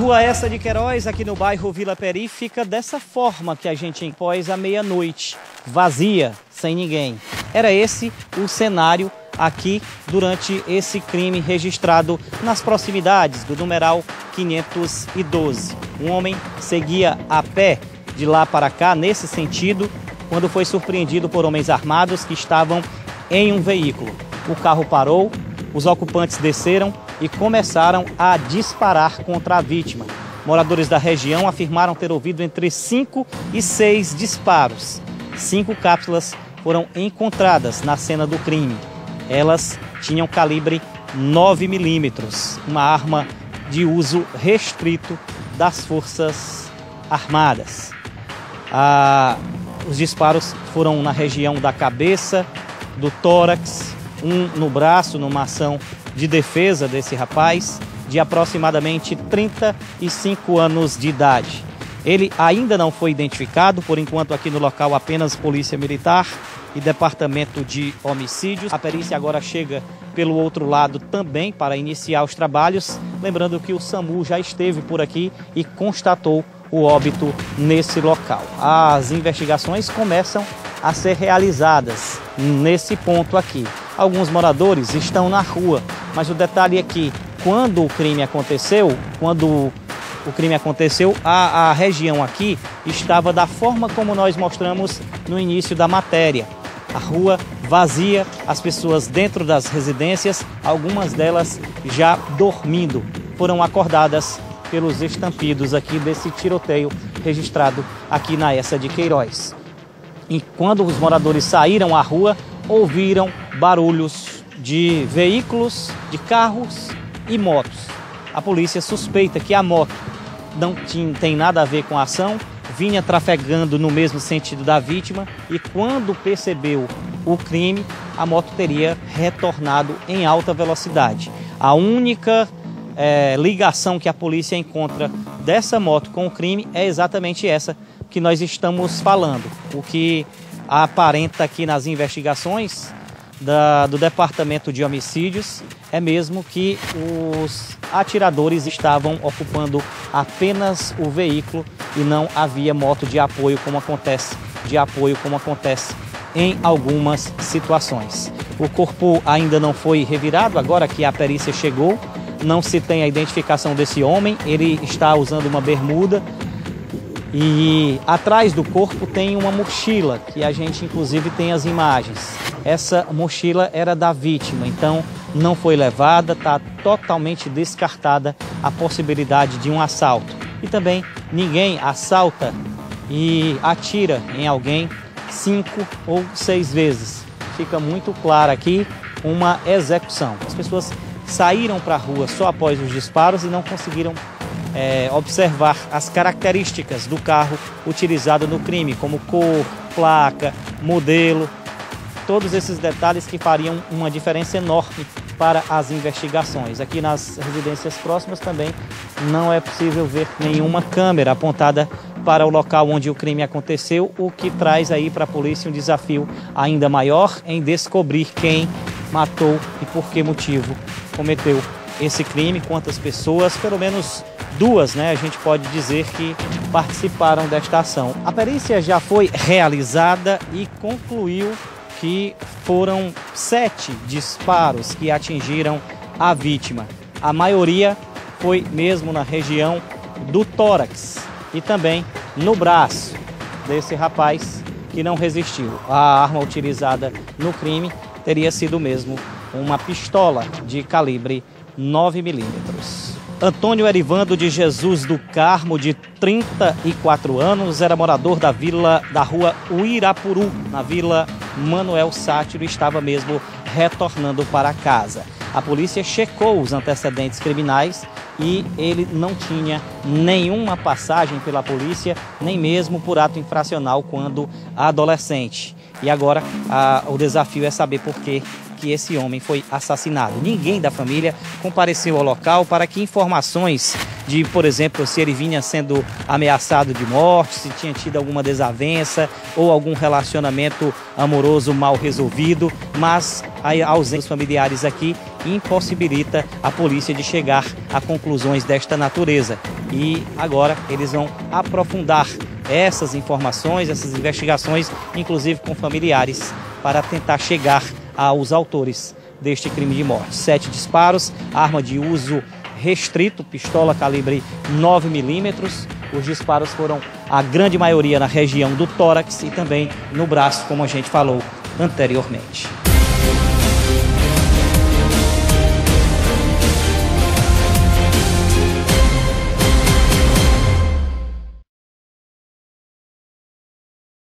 rua essa de Queiroz, aqui no bairro Vila Peri, fica dessa forma que a gente após a meia-noite, vazia, sem ninguém. Era esse o cenário aqui durante esse crime registrado nas proximidades do numeral 512. Um homem seguia a pé de lá para cá, nesse sentido, quando foi surpreendido por homens armados que estavam em um veículo. O carro parou, os ocupantes desceram e começaram a disparar contra a vítima. Moradores da região afirmaram ter ouvido entre 5 e 6 disparos. 5 cápsulas foram encontradas na cena do crime. Elas tinham calibre 9 milímetros, uma arma de uso restrito das Forças Armadas. Os disparos foram na região da cabeça, do tórax, um no braço, numa ação de defesa desse rapaz, de aproximadamente 35 anos de idade. Ele ainda não foi identificado, por enquanto aqui no local apenas Polícia Militar e Departamento de Homicídios. A perícia agora chega pelo outro lado também para iniciar os trabalhos, lembrando que o SAMU já esteve por aqui e constatou o óbito nesse local. As investigações começam a ser realizadas nesse ponto aqui. Alguns moradores estão na rua, mas o detalhe é que quando o crime aconteceu, a região aqui estava da forma como nós mostramos no início da matéria. A rua vazia, as pessoas dentro das residências, algumas delas já dormindo, foram acordadas pelos estampidos aqui desse tiroteio registrado aqui na essa de Queiroz. E quando os moradores saíram à rua, ouviram barulhos de veículos, de carros e motos. A polícia suspeita que a moto não tem nada a ver com a ação, vinha trafegando no mesmo sentido da vítima e quando percebeu o crime, a moto teria retornado em alta velocidade. A única ligação que a polícia encontra dessa moto com o crime é exatamente essa que nós estamos falando. O que aparenta aqui nas investigações do Departamento de Homicídios é mesmo que os atiradores estavam ocupando apenas o veículo e não havia moto de apoio como acontece em algumas situações. O corpo ainda não foi revirado, agora que a perícia chegou, não se tem a identificação desse homem, ele está usando uma bermuda e atrás do corpo tem uma mochila, que a gente inclusive tem as imagens. Essa mochila era da vítima, então não foi levada, está totalmente descartada a possibilidade de um assalto. E também ninguém assalta e atira em alguém 5 ou 6 vezes. Fica muito claro aqui uma execução. As pessoas saíram para a rua só após os disparos e não conseguiram observar as características do carro utilizado no crime, como cor, placa, modelo, todos esses detalhes que fariam uma diferença enorme para as investigações. Aqui nas residências próximas também não é possível ver nenhuma câmera apontada para o local onde o crime aconteceu, o que traz aí para a polícia um desafio ainda maior em descobrir quem matou e por que motivo cometeu esse crime, quantas pessoas, pelo menos 2, né, a gente pode dizer que participaram desta ação. A perícia já foi realizada e concluiu que foram 7 disparos que atingiram a vítima. A maioria foi mesmo na região do tórax e também no braço desse rapaz que não resistiu. A arma utilizada no crime teria sido mesmo uma pistola de calibre 9 milímetros. Antônio Erivando de Jesus do Carmo, de 34 anos, era morador da rua Uirapuru, na Vila Manuel Sátiro, e estava mesmo retornando para casa. A polícia checou os antecedentes criminais e ele não tinha nenhuma passagem pela polícia, nem mesmo por ato infracional quando adolescente. E agora o desafio é saber por que esse homem foi assassinado. Ninguém da família compareceu ao local para que informações de, por exemplo, se ele vinha sendo ameaçado de morte, se tinha tido alguma desavença ou algum relacionamento amoroso mal resolvido, mas a ausência dos familiares aqui impossibilita a polícia de chegar a conclusões desta natureza. e agora eles vão aprofundar essas informações, essas investigações, inclusive com familiares, para tentar chegar aos autores deste crime de morte. 7 disparos, arma de uso restrito, pistola calibre 9 milímetros. Os disparos foram, a grande maioria, na região do tórax e também no braço, como a gente falou anteriormente.